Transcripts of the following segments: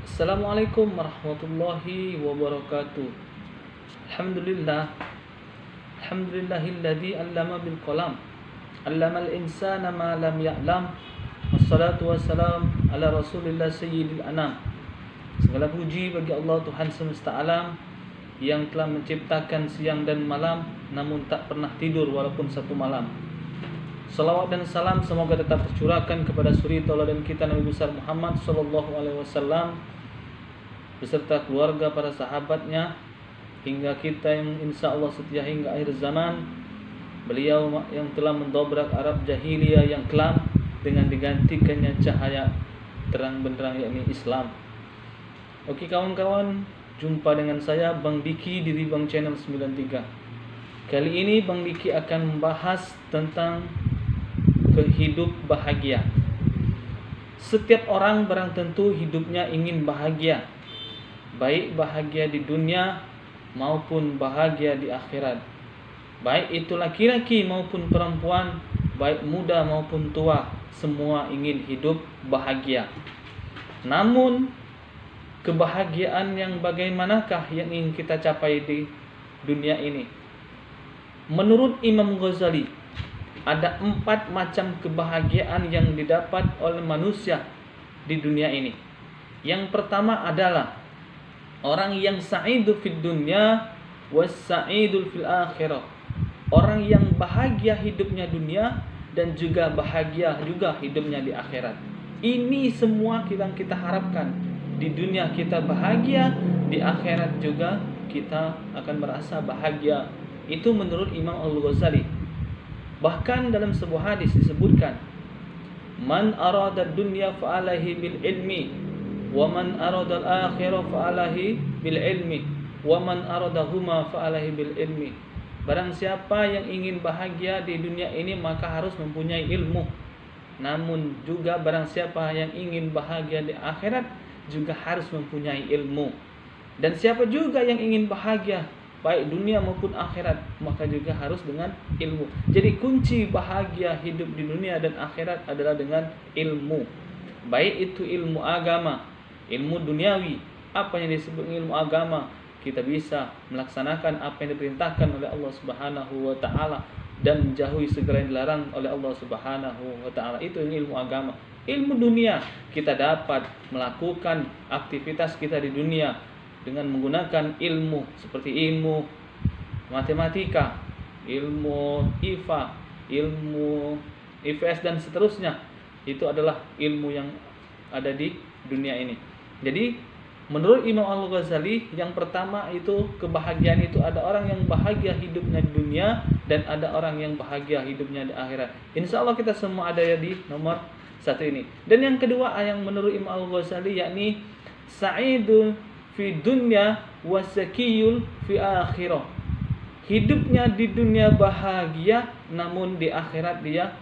Assalamualaikum warahmatullahi wabarakatuh. Alhamdulillah. Alhamdulillahilladzi 'allama bil qalam. 'Allamal insana ma lam ya'lam. Wassalatu wassalam ala Rasulillah sayyidil anam. Segala puji bagi Allah Tuhan semesta alam yang telah menciptakan siang dan malam namun tak pernah tidur walaupun satu malam. Salawat dan salam semoga tetap tercurahkan kepada suri tauladan kita Nabi besar Muhammad sallallahu alaihi wasallam beserta keluarga, para sahabatnya, hingga kita yang insya Allah setia hingga akhir zaman. Beliau yang telah mendobrak Arab jahiliyah yang kelam dengan digantikannya cahaya terang benderang yakni Islam. Oke kawan-kawan, jumpa dengan saya Bang Diki di Ribang Channel 93. Kali ini Bang Diki akan membahas tentang hidup bahagia. Setiap orang barang tentu hidupnya ingin bahagia, baik bahagia di dunia maupun bahagia di akhirat. Baik itu laki-laki maupun perempuan, baik muda maupun tua, semua ingin hidup bahagia. Namun kebahagiaan yang bagaimanakah yang ingin kita capai di dunia ini? Menurut Imam Ghazali, ada 4 macam kebahagiaan yang didapat oleh manusia di dunia ini. Yang pertama adalah orang yang sa'idu fid dunya was sa'idul fil akhirah. Orang yang bahagia hidupnya dunia dan juga bahagia juga hidupnya di akhirat. Ini semua kita harapkan. Di dunia kita bahagia, di akhirat juga kita akan merasa bahagia. Itu menurut Imam Al-Ghazali. Bahkan dalam sebuah hadis disebutkan, man arada dunya fa'alaihi bil ilmi wa man arada al-akhirah fa'alaihi bil ilmi wa man aradahuma fa'alaihi bil ilmi. Barang siapa yang ingin bahagia di dunia ini maka harus mempunyai ilmu. Namun juga barang siapa yang ingin bahagia di akhirat juga harus mempunyai ilmu. Dan siapa juga yang ingin bahagia baik dunia maupun akhirat maka juga harus dengan ilmu. Jadi kunci bahagia hidup di dunia dan akhirat adalah dengan ilmu. Baik itu ilmu agama, ilmu duniawi. Apa yang disebut ilmu agama? Kita bisa melaksanakan apa yang diperintahkan oleh Allah Subhanahu wa taala dan menjauhi segala yang dilarang oleh Allah Subhanahu wa taala. Itu ilmu agama. Ilmu dunia, kita dapat melakukan aktivitas kita di dunia dengan menggunakan ilmu seperti ilmu matematika, ilmu IPA, ilmu IPS dan seterusnya. Itu adalah ilmu yang ada di dunia ini. Jadi menurut Imam Al-Ghazali, yang pertama itu kebahagiaan itu ada orang yang bahagia hidupnya di dunia dan ada orang yang bahagia hidupnya di akhirat. Insya Allah kita semua ada di nomor 1 ini. Dan yang kedua yang menurut Imam Al-Ghazali yakni sa'idul fi dunya wasakiyul fi akhirah. Hidupnya di dunia bahagia namun di akhirat dia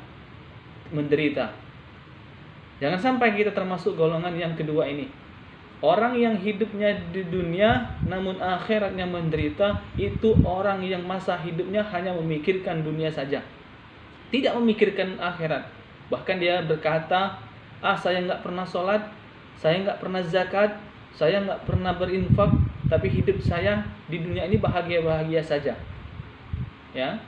menderita. Jangan sampai kita termasuk golongan yang kedua ini. Orang yang hidupnya di dunia namun akhiratnya menderita, itu orang yang masa hidupnya hanya memikirkan dunia saja, tidak memikirkan akhirat. Bahkan dia berkata, saya nggak pernah sholat, saya nggak pernah zakat, saya nggak pernah berinfak, tapi hidup saya di dunia ini bahagia-bahagia saja. Ya.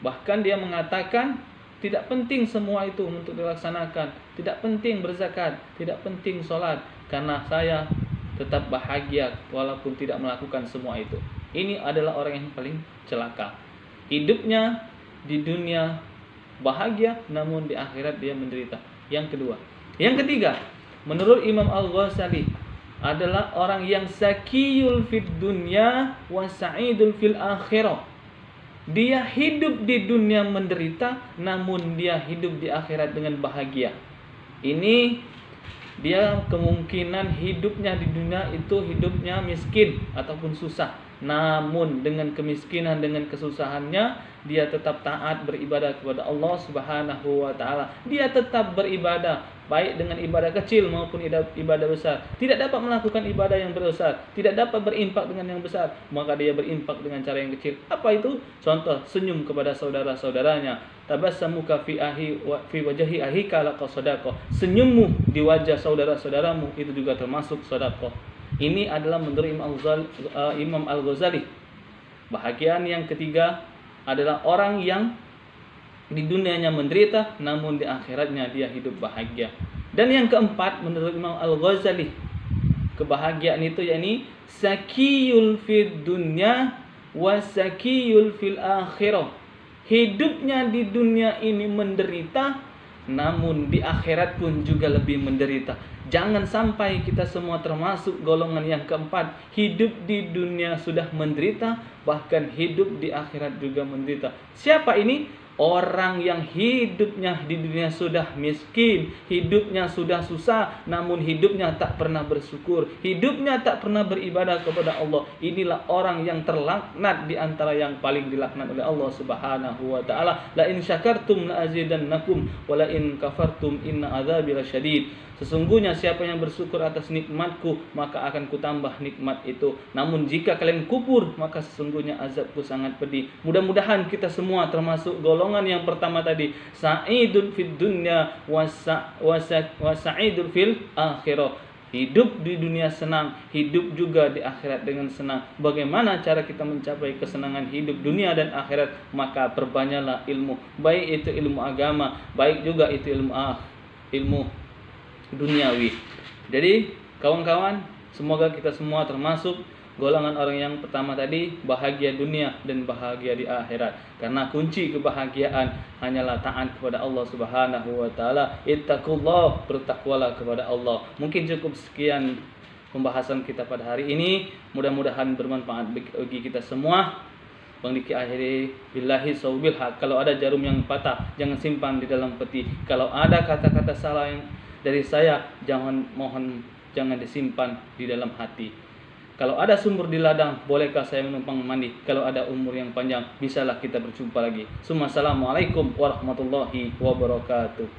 Bahkan dia mengatakan tidak penting semua itu untuk dilaksanakan, tidak penting berzakat, tidak penting sholat, karena saya tetap bahagia walaupun tidak melakukan semua itu. Ini adalah orang yang paling celaka. Hidupnya di dunia bahagia, namun di akhirat dia menderita. Yang kedua. Yang ketiga, menurut Imam Al-Ghazali adalah orang yang sakiyul fid dunya wa sa'idul fil akhirah. Dia hidup di dunia menderita namun dia hidup di akhirat dengan bahagia. Ini dia kemungkinan hidupnya di dunia itu hidupnya miskin ataupun susah. Namun dengan kemiskinan, dengan kesusahannya, dia tetap taat beribadah kepada Allah Subhanahu wa taala. Dia tetap beribadah baik dengan ibadah kecil maupun ibadah besar. Tidak dapat melakukan ibadah yang besar, tidak dapat berimpak dengan yang besar, maka dia berimpak dengan cara yang kecil. Apa itu? Contoh, senyum kepada saudara-saudaranya, tabassamuka fi wajhi ahika laka sadaqah. Senyummu di wajah saudara-saudaramu itu juga termasuk sedekah. Ini adalah menurut Imam Al-Ghazali. Bahagian yang ketiga adalah orang yang di dunianya menderita namun di akhiratnya dia hidup bahagia. Dan yang keempat menurut Imam Al-Ghazali, kebahagiaan itu yakni sakiyul fid dunya wa sakiyul fil akhirah. Hidupnya di dunia ini menderita, namun di akhirat pun juga lebih menderita. Jangan sampai kita semua termasuk golongan yang keempat, hidup di dunia sudah menderita, bahkan hidup di akhirat juga menderita. Siapa ini? Orang yang hidupnya di dunia sudah miskin, hidupnya sudah susah, namun hidupnya tak pernah bersyukur, hidupnya tak pernah beribadah kepada Allah. Inilah orang yang terlaknat di antara yang paling dilaknat oleh Allah Subhanahu wa taala. La in syakartum la azidannakum wa la in kafartum inna adzabi lasyadid. Sesungguhnya siapa yang bersyukur atas nikmatku, maka akan kutambah nikmat itu. Namun jika kalian kufur, maka sesungguhnya azabku sangat pedih. Mudah-mudahan kita semua termasuk golongan yang pertama tadi, sa'idun fid dunya wa sa'idun fil akhirah. Hidup di dunia senang, hidup juga di akhirat dengan senang. Bagaimana cara kita mencapai kesenangan hidup dunia dan akhirat? Maka perbanyaklah ilmu, baik itu ilmu agama, baik juga itu ilmu duniawi. Jadi kawan-kawan, semoga kita semua termasuk golongan orang yang pertama tadi, bahagia dunia dan bahagia di akhirat. Karena kunci kebahagiaan hanyalah taat kepada Allah Subhanahu wa taala. Ittaqullah, bertakwalah kepada Allah. Mungkin cukup sekian pembahasan kita pada hari ini. Mudah-mudahan bermanfaat bagi kita semua. Bang Diki akhiri billahi saubil haq. Kalau ada jarum yang patah, jangan simpan di dalam peti. Kalau ada kata-kata salah yang dari saya, jangan disimpan di dalam hati. Kalau ada sumur di ladang, bolehkah saya menumpang mandi? Kalau ada umur yang panjang, bisalah kita berjumpa lagi. Assalamualaikum warahmatullahi wabarakatuh.